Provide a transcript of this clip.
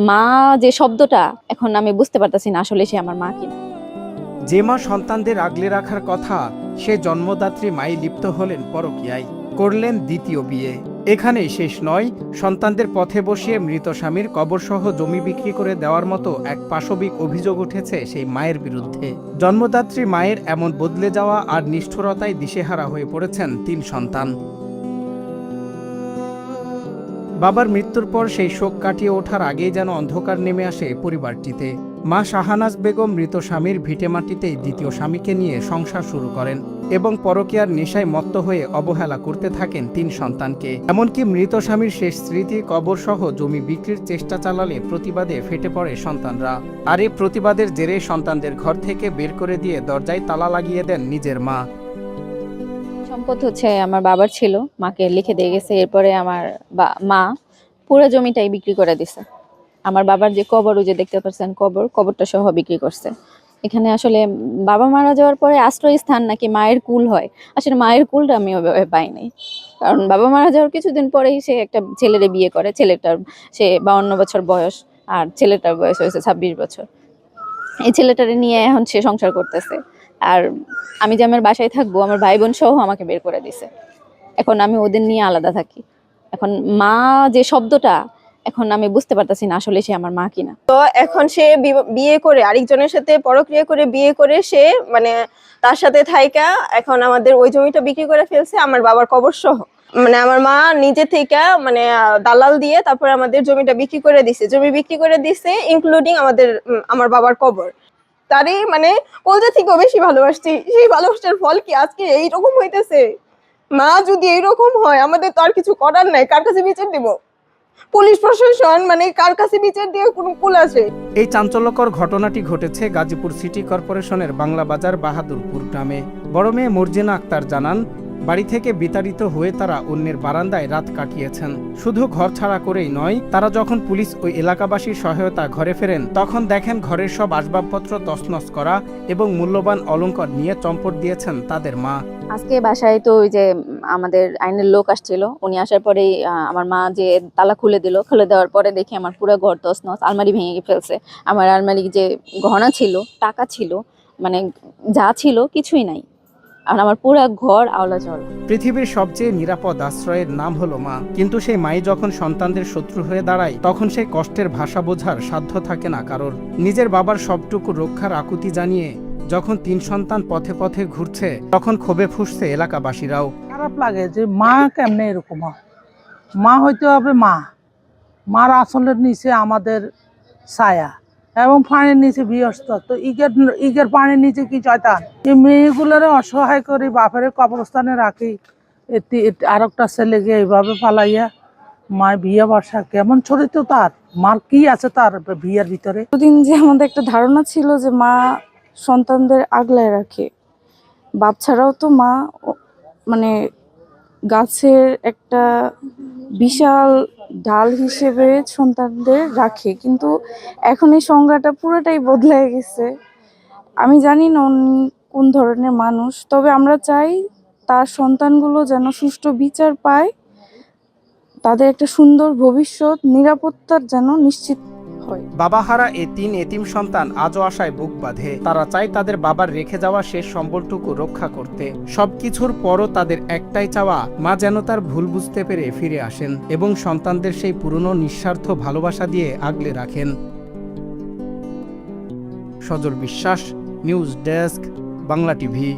মা যে শব্দটা এখন আমি বুঝতে পারতাছি না আসলে সে আমার মা কিনা। যে মা সন্তানদের আগলে রাখার কথা, সে জন্মদাত্রী মাই লিপ্ত হলেন পরকীয়ায়, করলেন দ্বিতীয় বিয়ে। এখানেই শেষ নয়, সন্তানদের পথে বসিয়ে মৃত স্বামীর কবরসহ জমি বিক্রি করে দেওয়ার মতো এক পাশবিক অভিযোগ উঠেছে সেই মায়ের বিরুদ্ধে। জন্মদাত্রী মায়ের এমন বদলে যাওয়া আর নিষ্ঠুরতায় দিশেহারা হয়ে পড়েছেন ৩ সন্তান। বাবার মৃত্যুর পর সেই শোক কাটিয়ে ওঠার আগেই যেন অন্ধকার নেমে আসে পরিবারটিতে। মা শাহানাজ বেগম মৃত স্বামীর ভিটেমাটিতেই দ্বিতীয় স্বামীকে নিয়ে সংসার শুরু করেন এবং পরকীয়ার নেশায় মত্ত হয়ে অবহেলা করতে থাকেন ৩ সন্তানকে। এমনকি মৃত স্বামীর শেষ স্মৃতি কবরসহ জমি বিক্রির চেষ্টা চালালে প্রতিবাদে ফেটে পড়ে সন্তানরা। আর এই প্রতিবাদের জেরে সন্তানদের ঘর থেকে বের করে দিয়ে দরজায় তালা লাগিয়ে দেন নিজের মা। সম্পদ হচ্ছে আমার বাবার ছিল, মাকে লিখে দিয়ে গেছে। এরপরে আমার মা পুরো জমিটাই বিক্রি করে দিছে। আমার বাবার যে কবর, যে দেখতে পাচ্ছেন কবরটা সহ বিক্রি করছে। এখানে আসলে বাবা মারা যাওয়ার পরে আশ্রয় স্থান নাকি মায়ের কুল হয়, আসলে মায়ের কুলটা আমি ওইভাবে পাইনি। কারণ বাবা মারা যাওয়ার কিছুদিন পরেই সে একটা ছেলেরে বিয়ে করে। ছেলেটার 52 বছর বয়স আর ছেলেটার বয়স হয়েছে 26 বছর। এই ছেলেটারে নিয়ে এখন সে সংসার করতেছে। আর আমি যে আমার বাসায় থাকবো, আমার ভাই বোন সহ আমাকে বের করে দিছে। এখন আমি ওদের নিয়ে আলাদা থাকি। এখন মা যে শব্দটা এখন আমি বুঝতে পারতাছি না আসলে সে আমার মা কিনা। তো এখন সে বিয়ে করে আরেকজনের সাথে পরক্রিয়া করে বিয়ে করে সে মানে তার সাথে থাইকা এখন আমাদের ওই জমিটা বিক্রি করে ফেলছে আমার বাবার কবর সহ। মানে আমার মা নিজে থেকে মানে দালাল দিয়ে তারপর আমাদের জমিটা বিক্রি করে দিছে। জমি বিক্রি করে দিছে ইনক্লুডিং আমার বাবার কবর। তারই মানে কলজা থেকেও বেশি ভালোবাসছি। সেই ভালোবাসার ফল কি আজকে এইরকম হইতেছে? মা যদি এইরকম হয়, আমাদের তো আর কিছু করার নাই। কার কাছে বিচার দিব? পুলিশ প্রশাসন মানে কার কাছে বিচার দিয়ে কোনো কুল আছে? এই চাঞ্চল্যকর ঘটনাটি ঘটেছে গাজীপুর সিটি কর্পোরেশনের বাংলা বাজার বাহাদুরপুর গ্রামে। বড় মেয়ে মর্জিনা আক্তার জানান, বাড়ি থেকে বিতাড়িত হয়ে তারা অন্যের বারান্দায় রাত কাটিয়েছেন। শুধু ঘর ছাড়া করেই নয়, তারা যখন পুলিশ ওই এলাকাবাসীর সহায়তা ঘরে ফেরেন তখন দেখেন ঘরের সব আসবাবপত্র তছনছ করা এবং মূল্যবান অলংকার নিয়ে চম্পট দিয়েছেন তাদের মা। আজকে বাসায় তো ওই যে আমাদের আইনের লোক আসছিল, উনি আসার পরেই আমার মা যে তালা খুলে দিল। খুলে দেওয়ার পরে দেখি আমার পুরো ঘর তছনছ, আলমারি ভেঙে ফেলছে। আমার আলমারি যে গহনা ছিল, টাকা ছিল, মানে যা ছিল কিছুই নাই। আর আমার পুরো ঘর আওলা জড়ো। পৃথিবীর সবচেয়ে নিরাপদ আশ্রয়ের নাম হলো মা, কিন্তু সেই মাই যখন সন্তানদের শত্রু হয়ে দাঁড়ায় তখন সেই কষ্টের ভাষা বোঝার সাধ্য থাকে না কারোর। নিজের বাবার সবটুকু রক্ষার আকুতি জানিয়ে যখন 3 সন্তান পথে পথে ঘুরছে তখন ক্ষোভে ফুঁসছে এলাকাবাসীরাও। খারাপ লাগে যে মা কেমনে এরকম হয়। মা হইতে হবে মা। মার আসলের নিচে আমাদের ছায়া এবং পানির নিচে বৃহস্ত। তো ইগের পানির নিচে কি শয়তান? এই মেয়েগুলোরে অসহায় করে বাপের কবরস্থানে রাখি, আর একটা ছেলেকে এইভাবে পালাইয়া মায় বিয়ে বসা কেমন চরিত্র তার? মার কি আছে তার বিয়ের ভিতরে? এতদিন যে আমাদের একটা ধারণা ছিল যে মা সন্তানদের আগলায় রাখে, বাপ ছাড়াও তো মা মানে গাছের একটা বিশাল ঢাল হিসেবে সন্তানদের রাখে, কিন্তু এখন এই সংজ্ঞাটা পুরোটাই বদলে গেছে। আমি জানি না উনি কোন ধরনের মানুষ, তবে আমরা চাই তার সন্তানগুলো যেন সুষ্ঠু বিচার পায়, তাদের একটা সুন্দর ভবিষ্যৎ নিরাপত্তার যেন নিশ্চিত হয়। বাবাহারা এই 3 এতিম সন্তান আজও আশায় বুক বাঁধে। তারা চায় তাদের বাবার রেখে যাওয়া শেষ সম্বলটুকু রক্ষা করতে। সবকিছুর পরও তাদের একটাই চাওয়া, মা যেন তার ভুল বুঝতে পেরে ফিরে আসেন এবং সন্তানদের সেই পুরনো নিঃস্বার্থ ভালোবাসা দিয়ে আগলে রাখেন। সজল বিশ্বাস, নিউজ ডেস্ক, বাংলা টিভি।